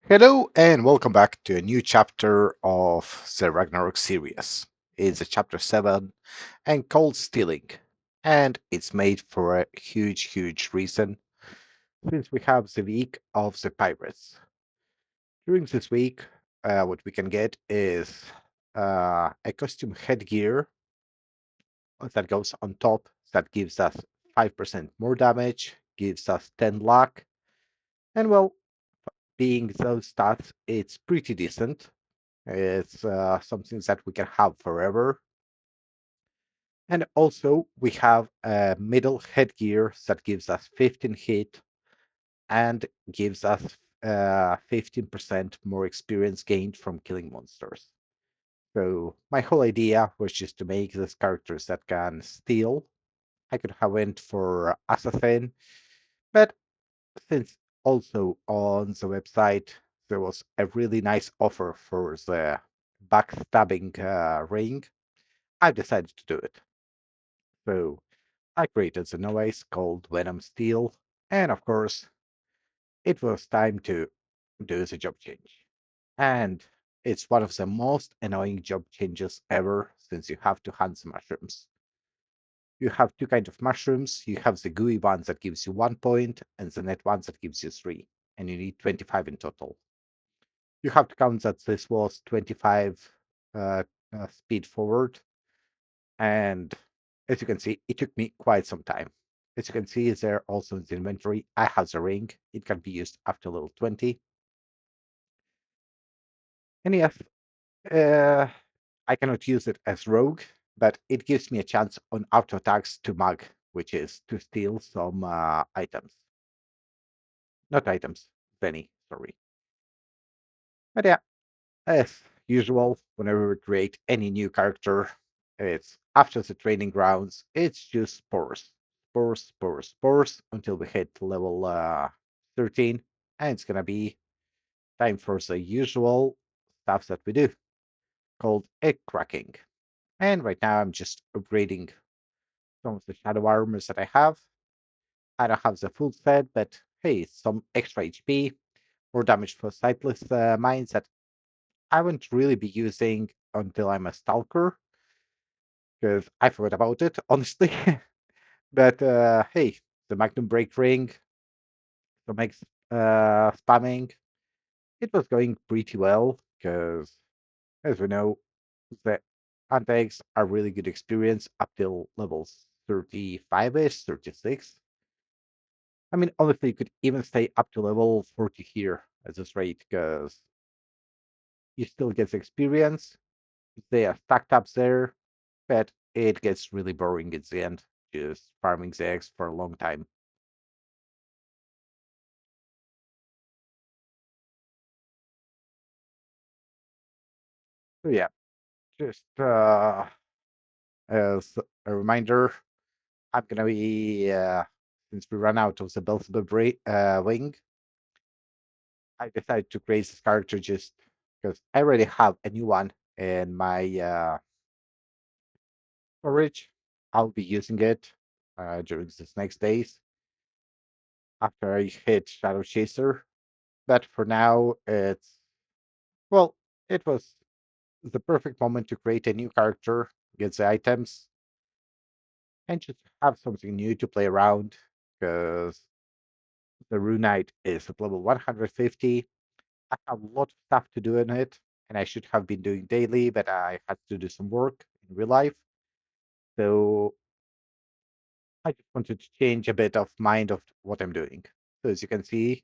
Hello and welcome back to a new chapter of the Ragnarok series. It's a chapter 7 and called Stealing. And it's made for a huge reason since we have the week of the pirates. During this week, what we can get is a costume headgear that goes on top that gives us 5% more damage, gives us 10 luck, and well, being those stats, it's pretty decent. It's something that we can have forever. And also, we have a middle headgear that gives us 15 hit and gives us 15% more experience gained from killing monsters. So my whole idea was just to make these characters that can steal. I could have went for assassin, but since also on the website there was a really nice offer for the backstabbing ring, I decided to do it. So I created the Novice called Venom Steel, and of course, it was time to do the job change. And it's one of the most annoying job changes ever since you have to hunt the mushrooms. You have two kinds of mushrooms. You have the gooey ones that gives you 1 point, and the net ones that gives you three, and you need 25 in total. You have to count that this was 25 uh, speed forward, and as you can see, it took me quite some time. As you can see, is there also in the inventory, I have the ring. It can be used after level 20. And yes, uh, I cannot use it as rogue, but it gives me a chance on auto attacks to mug, which is to steal some items. Not items, Benny, sorry. But yeah, as usual, whenever we create any new character, it's after the training grounds, it's just spores until we hit level 13, and it's gonna be time for the usual stuff that we do, called egg cracking. And right now I'm just upgrading some of the shadow armors that I have. I don't have the full set, but hey, some extra HP, more damage for sightless mines that I won't really be using until I'm a stalker, because I forgot about it, honestly. But hey, the Magnum Break Ring, some spamming, it was going pretty well, because as we know, the anti-eggs are really good experience up till levels 35-ish, 36. I mean, honestly, you could even stay up to level 40 here at this rate, because you still get the experience. They are stacked up there, but it gets really boring at the end, just farming the eggs for a long time. So yeah, just as a reminder, I'm gonna be since we run out of the Beelzebub wing, I decided to create this character just because I already have a new one in my storage. I'll be using it during this next days after I hit Shadow Chaser. But for now, it's well, it was the perfect moment to create a new character, get the items, and just have something new to play around. Because the Rune Knight is at level 150. I have a lot of stuff to do in it, and I should have been doing daily, but I had to do some work in real life. So I just wanted to change a bit of mind of what I'm doing. So as you can see,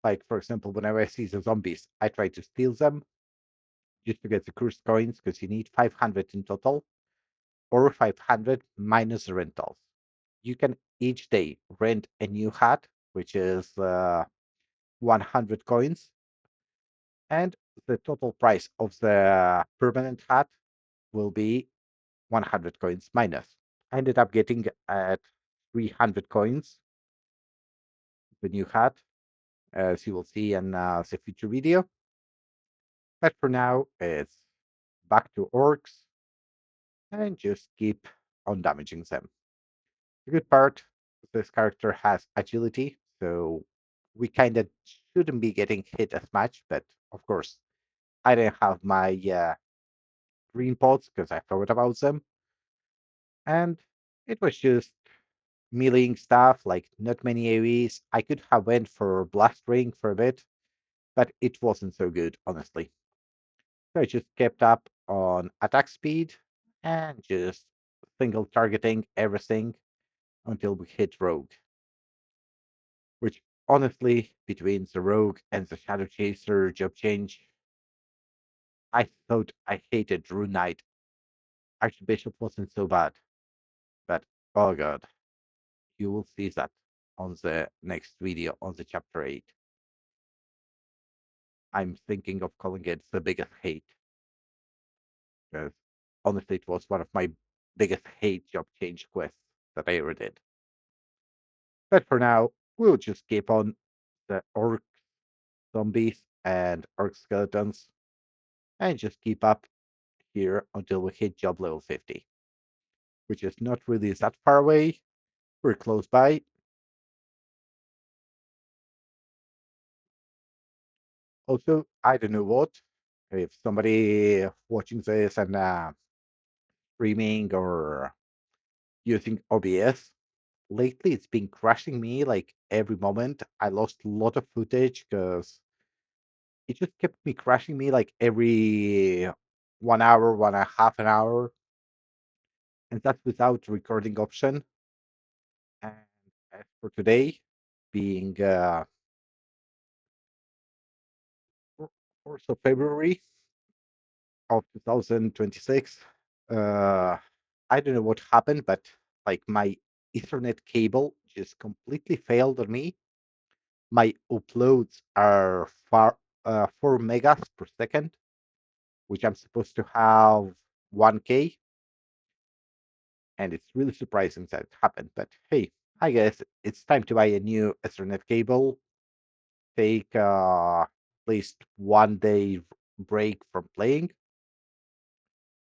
like for example, whenever I see the zombies, I try to steal them just to get the cursed coins because you need 500 in total, or 500 minus the rentals. You can each day rent a new hat, which is 100 coins, and the total price of the permanent hat will be 100 coins minus. I ended up getting at 300 coins the new hat, as you will see in the future video. But for now, it's back to orcs and just keep on damaging them. The good part, this character has agility, so we kind of shouldn't be getting hit as much, but of course, I didn't have my green pots because I forgot about them. And it was just mealing stuff, like not many AoEs. I could have went for Blast Ring for a bit, but it wasn't so good, honestly. So I just kept up on attack speed and just single targeting everything until we hit Rogue, which honestly, between the Rogue and the Shadow Chaser job change, I thought I hated Rune Knight. Archbishop wasn't so bad, but oh god, you will see that on the next video on the chapter 8. I'm thinking of calling it the biggest hate because honestly, it was one of my biggest hate job change quests that I ever did. But for now, we'll just keep on the orc zombies and orc skeletons and just keep up here until we hit job level 50, which is not really that far away. We're close by. Also, I don't know what, if somebody watching this and streaming or using OBS, lately it's been crashing me like every moment. I lost a lot of footage because it just kept me crashing me like every 1 hour, 1.5 an hour, and that's without recording option. And as for today, being 4th of February of 2026, uh, I don't know what happened, but like my Ethernet cable just completely failed on me. My uploads are 4 megas per second, which I'm supposed to have 1K, and it's really surprising that it happened. But hey, I guess it's time to buy a new Ethernet cable, take at least 1 day break from playing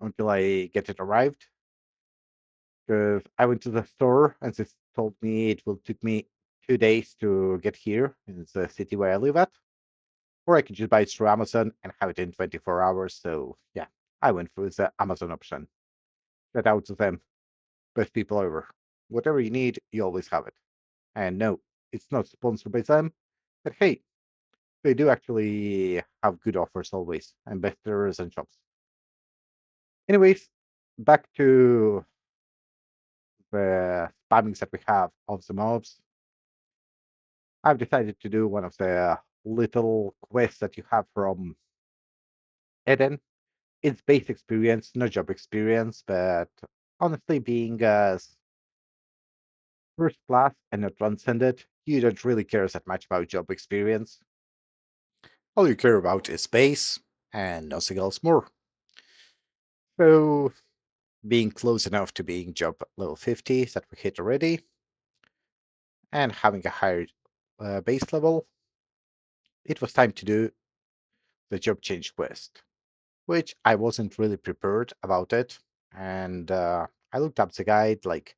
until I get it arrived. Because I went to the store and they told me it will take me 2 days to get here in the city where I live at, or I could just buy it through Amazon and have it in 24 hours. So yeah, I went for the Amazon option. Shout out to them, best people ever. Whatever you need, you always have it. And no, it's not sponsored by them, but hey, they do actually have good offers always and better than shops. Anyways, back to the spammings that we have of the mobs. I've decided to do one of the little quests that you have from Eden. It's base experience, no job experience, but honestly, being first class and not transcended, you don't really care that much about job experience. All you care about is base and nothing else more. So, being close enough to being job level 50 that we hit already, and having a higher base level, it was time to do the job change quest, which I wasn't really prepared about it. And I looked up the guide, like,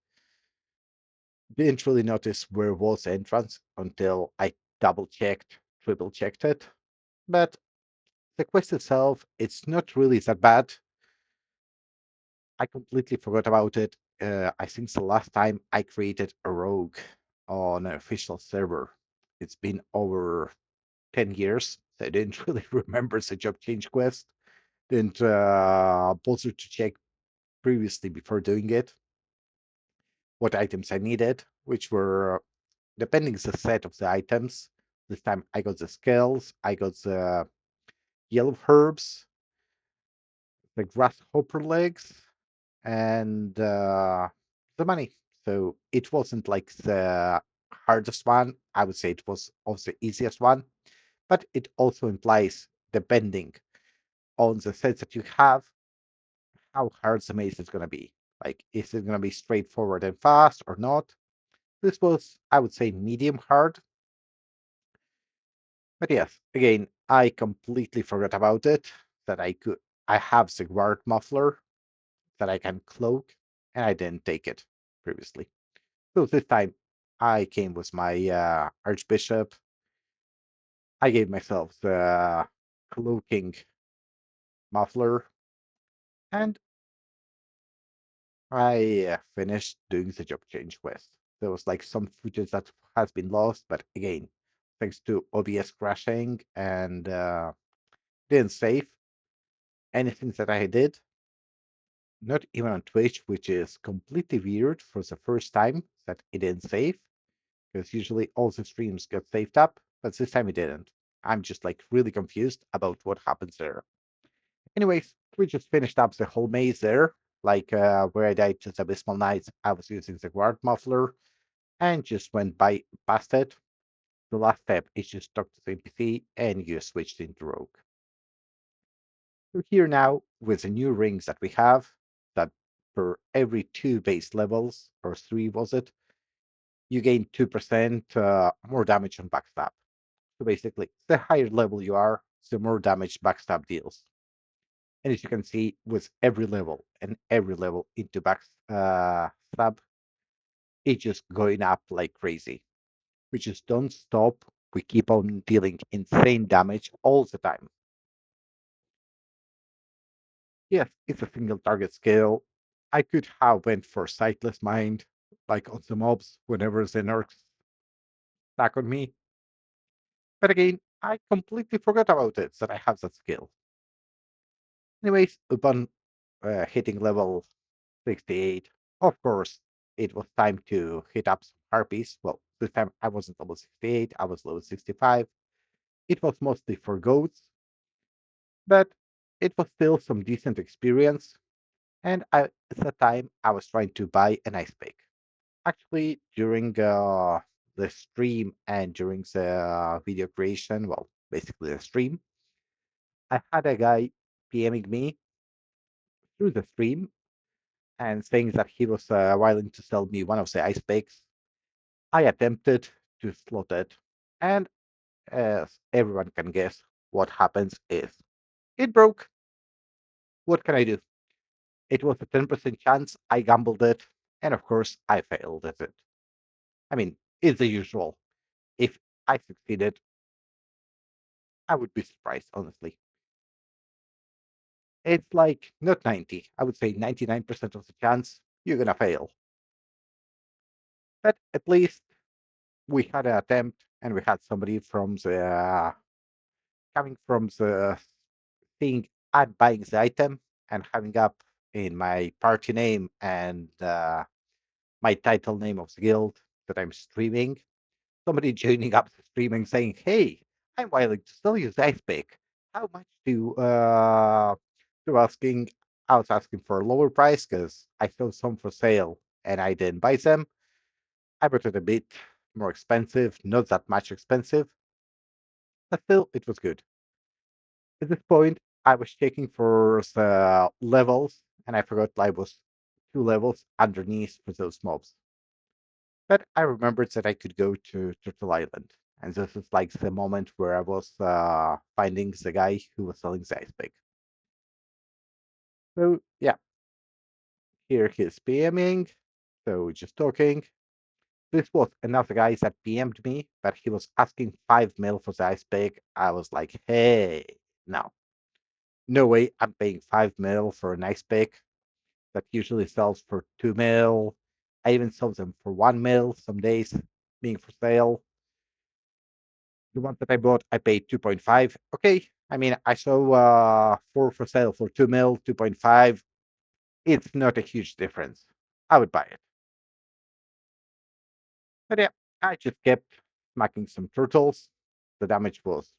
didn't really notice where was the entrance until I double checked, triple checked it. But the quest itself, it's not really that bad. I completely forgot about it. I think the last time I created a rogue on an official server, it's been over 10 years. So I didn't really remember the job change quest. Didn't bother to check previously before doing it what items I needed, which were depending the set of the items. This time I got the scales, I got the yellow herbs, the grasshopper legs, and the money. So it wasn't like the hardest one. I would say it was also the easiest one, but it also implies, depending on the sets that you have, how hard the maze is going to be. Like, is it going to be straightforward and fast or not? This was, I would say, medium hard. But yes, again, I completely forgot about it. That I have the guard muffler that I can cloak, and I didn't take it previously. So this time, I came with my Archbishop. I gave myself the cloaking muffler, and I finished doing the job change quest. There was like some footage that has been lost, but again, thanks to OBS crashing and didn't save anything that I did, not even on Twitch, which is completely weird for the first time that it didn't save, because usually all the streams get saved up, but this time it didn't. I'm just like really confused about what happens there. Anyways, we just finished up the whole maze there, like where I died to the Abysmal Knights. I was using the guard muffler and just went by past it. The last step is just talk to the NPC and you switched into Rogue. So here now, with the new rings that we have, that for every 2 base levels, or 3 was it, you gain 2% more damage on backstab. So basically, the higher level you are, the more damage backstab deals. And as you can see, with every level and every level into backstab, it's just going up like crazy. We just don't stop. We keep on dealing insane damage all the time. Yes, it's a single target skill. I could have went for Sightless Mind, like on the mobs whenever the nerfs attack on me. But again, I completely forgot about it, that I have that skill. Anyways, upon hitting level 68, of course, it was time to hit up some harpies. Well, this time I wasn't level 68, I was level 65. It was mostly for goats, but it was still some decent experience. And at the time, I was trying to buy an ice pick. Actually, during the stream and during the video creation, well, basically the stream, I had a guy PMing me through the stream and saying that he was willing to sell me one of the ice picks. I attempted to slot it, and as everyone can guess, what happens is it broke. What can I do? It was a 10% chance. I gambled it, and of course, I failed at it. I mean, it's the usual. If I succeeded, I would be surprised, honestly. It's like not 90, I would say 99% of the chance you're gonna fail. But at least we had an attempt and we had somebody from the coming from the thing I'm buying the item and having up in my party name and my title name of the guild that I'm streaming. Somebody joining up the streaming saying, "Hey, I'm willing to sell you the ice pick. How much to asking?" I was asking for a lower price because I saw some for sale and I didn't buy them. I bought it a bit more expensive, not that much expensive, but still it was good. At this point, I was checking for the levels and I forgot I was 2 levels underneath for those mobs. But I remembered that I could go to Turtle Island. And this is like the moment where I was finding the guy who was selling the ice pick. So yeah, here he's PMing. So just talking. This was another guy that PM'd me, but he was asking 5 mil for the ice pick. I was like, hey, no. No way I'm paying 5 mil for an ice pick that usually sells for 2 mil. I even sell them for 1 mil some days being for sale. The one that I bought, I paid 2.5. Okay. I mean, I saw four for sale for 2 mil, 2.5. It's not a huge difference. I would buy it. But yeah, I just kept smacking some turtles. The damage was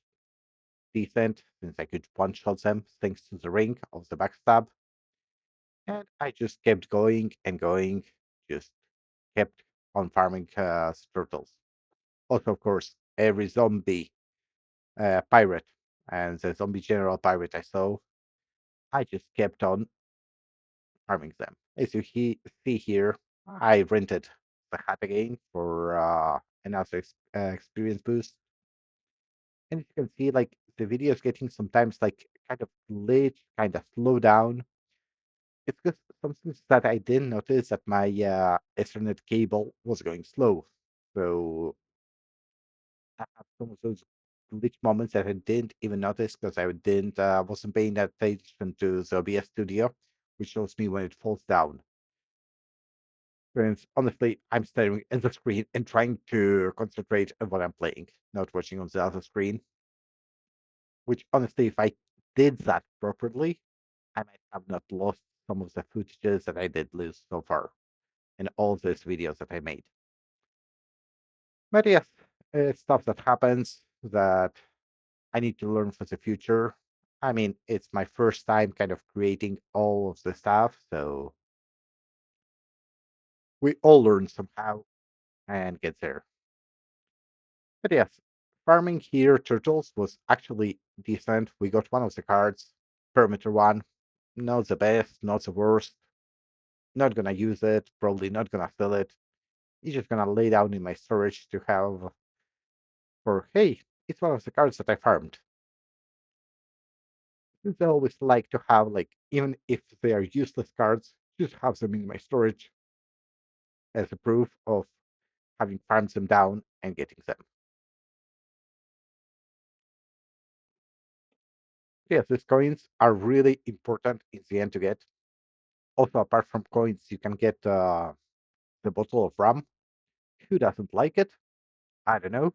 decent since I could one shot them thanks to the ring of the backstab. And I just kept going and going, just kept on farming turtles. Also, of course, every zombie pirate and the zombie general pirate I saw, I just kept on farming them. As you see here, I rented the hat again for another experience boost. And you can see like the video is getting sometimes like kind of glitch, kind of slow down. It's because something that I didn't notice that my Ethernet cable was going slow. So I have some of those glitch moments that I didn't even notice because I didn't wasn't paying attention to the OBS studio, which shows me when it falls down. Since honestly, I'm staring at the screen and trying to concentrate on what I'm playing, not watching on the other screen. Which honestly, if I did that properly, I might have not lost some of the footages that I did lose so far in all these videos that I made. But yes, it's stuff that happens that I need to learn for the future. I mean, it's my first time kind of creating all of the stuff, so we all learn somehow and get there. But yes, farming here turtles was actually decent. We got one of the cards, perimeter one, not the best, not the worst. Not gonna use it, probably not gonna sell it. It's just gonna lay down in my storage to have for hey, it's one of the cards that I farmed. Since I always like to have like even if they are useless cards, just have them in my storage as a proof of having farmed them down and getting them. Yes, these coins are really important in the end to get. Also, apart from coins, you can get the bottle of rum. Who doesn't like it? I don't know.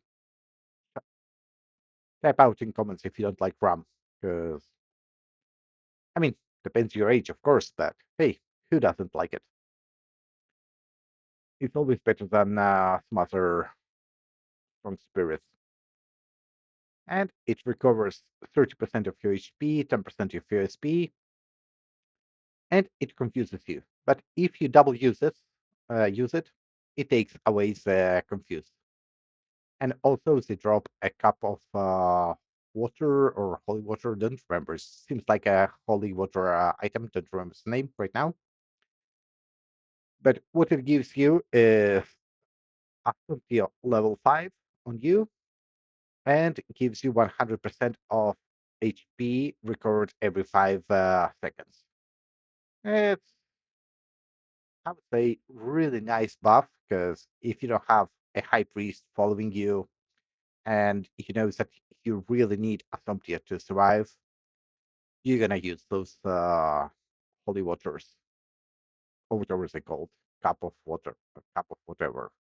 Type out in comments if you don't like rum, because I mean, depends your age, of course, but hey, who doesn't like it? It's always better than some other strong spirits. And it recovers 30% of your HP, 10% of your SP, and it confuses you. But if you double use it, it takes away the confuse. And also they drop a cup of water or holy water, don't remember. Seems like a holy water item, don't remember the name right now. But what it gives you is up until level 5 on you and gives you 100% of HP recovered every 5 seconds. It's, I would say, really nice buff because if you don't have a high priest following you and you know that you really need a Assumptia to survive, you're gonna use those holy waters, or whatever they called, cup of water, a cup of whatever.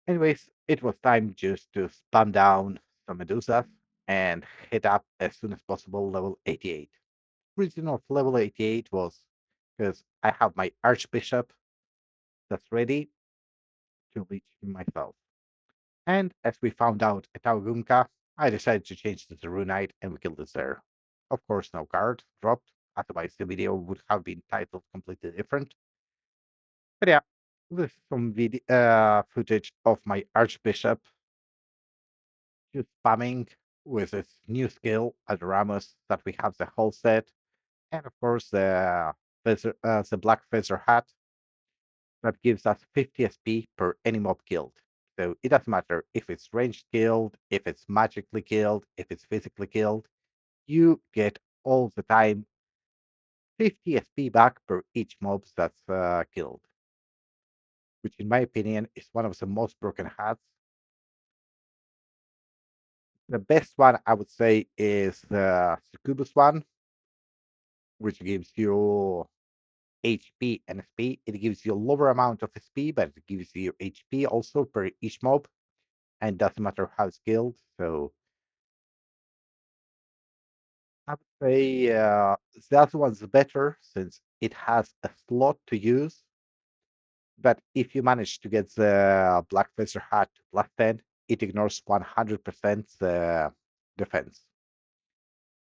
Anyways, it was time just to spam down some Medusas and hit up as soon as possible level 88. Reason of level 88 was because I have my Archbishop that's ready to reach him myself. And as we found out at Augumka, I decided to change to the Runite and we killed it there. Of course, no card dropped, otherwise the video would have been titled completely different. But yeah, this is some footage of my Archbishop just spamming with this new skill at Ramos that we have the whole set, and of course the black feather hat that gives us 50 SP per any mob killed. So it doesn't matter if it's ranged killed, if it's magically killed, if it's physically killed, you get all the time 50 SP back per each mob that's killed, which in my opinion is one of the most broken hats. The best one I would say is the Succubus one, which gives you HP and SP. It gives you a lower amount of SP, but it gives you HP also per each mob, and doesn't matter how skilled. So I would say the other one's better since it has a slot to use. But if you manage to get the Black Feather Hat to +10, it ignores 100% the defense.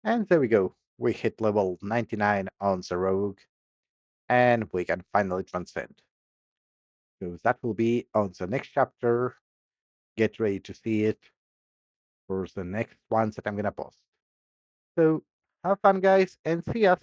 And there we go. We hit level 99 on the Rogue, and we can finally transcend. So that will be on the next chapter. Get ready to see it for the next ones that I'm gonna post. So have fun, guys, and see us.